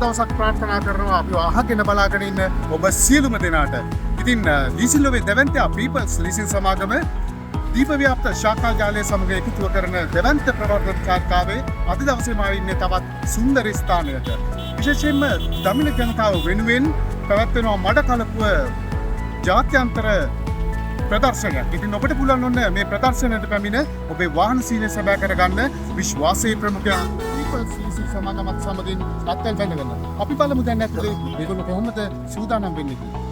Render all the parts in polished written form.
දවසක් ප්‍රාර්ථනා කරනවා අපි අහගෙන බලාගෙන ඉන්න ඔබ සියලුම දෙනාට. ඉතින් ලීසින් ලොවේ දැවැන්තයා පීපල්ස් ලීසින් සමාගම දීප ව්‍යාප්ත ශාඛා ජාලය සමග එකතුව කරන දැවැන්ත ප්‍රවර්තන චාරිකාවේ අද දවසේ මා ඉන්නේ තවත් සුන්දර ස්ථානයක. විශේෂයෙන්ම දමිළ ජනතාව වෙනුවෙන් පැවැත්වෙනවා මඩකලපුව ජාත්‍යන්තර ප්‍රදර්ශනයක්. ඉතින් ඔබට පුළුවන් ඔන්න මේ ප්‍රදර්ශනයට පැමිණ ඔබේ වාහන සීනය සැබෑ කරගන්න විශ්වාසයේ ප්‍රමුඛයා පීපල්ස් ලීසින් සමාගමත් සමගින් අත්වැල් බැඳගන්න. අපි බලමු දැන් ඇතුලේ මේගොල්ලෝ කොහොමද සූදානම් වෙන්නේ කියලා.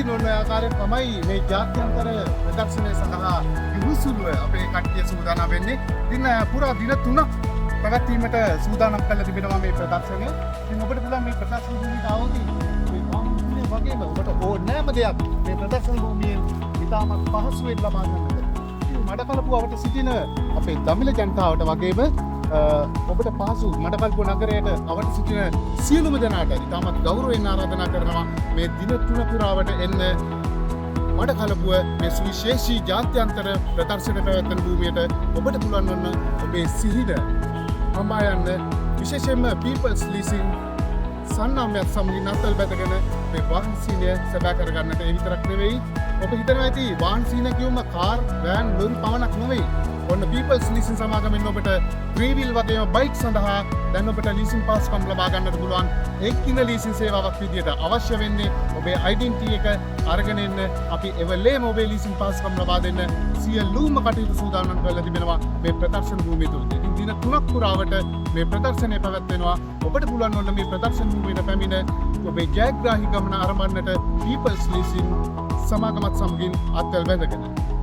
ඉතින් ඔන්න ආකාරයෙන් තමයි මේ ජාත්‍යන්තර ප්‍රදර්ශනය සඳහා විහිසුලුව අපේ කට්ටිය සූදානම් වෙන්නේ. ඉතින් පුරා දින 3ක් පැවැත්වීමට සූදානම් කරලා තිබෙනවා මේ ප්‍රදර්ශනය. ඉතින් ඔබට පුළුවන් මේ ප්‍රදර්ශන භූමියට ආවොත් මේ භූමිය වගේම ඔබට ඕනෑම දෙයක් මේ ප්‍රදර්ශන භූමියෙන් ඉතාමත් පහසුවෙන් ලබා ගන්නට. ඉතින් මඩකලපුවට සිටින අපේ දමිළ ජනතාවට වගේම ඔබට පහසු මඩකලපුව නගරයට අවට සිටින සියලුම දෙනාට ඉතාමත් ගෞරවයෙන් ආරාධනා කරනවා මේ දින 3 පුරාවට එන්න මඩකලපුව මේ සුවිශේෂී ජාත්‍යන්තර ප්‍රදර්ශන පැවැත්වෙන භූමියට ඔබට පුළුවන් වන්න ඔබේ සිහින හඹා යන්න විශේෂයෙන්ම පීපල්ස් ලීසින් සන්නාමයක් සමගින් අත්වැල් බැඳගෙන මේ වාහන සීනය සැබෑ කරගන්නට ඒ විතරක් නෙවෙයි ඔබ හිතනවා ඇති වාහන සීනය කියුම කාර් වෑන් ලොරි පමණක් නෙවෙයි ඔන්න පීපල්ස් ලීසින් සමාගමෙන් ඔබට ත්‍රීවිල් වගේම බයික් සඳහා දැන් ඔබට ලීසින් පාස්කම් ලබා ගන්නට පුළුවන් එක් දින ලීසින් සේවාවක් විදියට අවශ්‍ය වෙන්නේ ඔබේ ඩෙන්ටිටි එක අරගෙන එන්න අපි එවලේම ඔබේ ලීසින් පාස්කම් ලබා දෙන්න සියලුම කටයුතු සූදානම් කරලා තිබෙනවා මේ ප්‍රදර්ශන භූමිය තුලදී. ඉතින් දින 3ක් පුරාවට මේ ප්‍රදර්ශනය පැවැත්වෙනවා. ඔබට පුළුවන් ඔන්න මේ ප්‍රදර්ශන භූමියට පැමිණ ඔබේ ජයග්‍රාහී ගමන ආරම්භන්නට පීපල්ස් ලීසින් සමාගමත් සමගින් අත්වැල් බැඳගෙන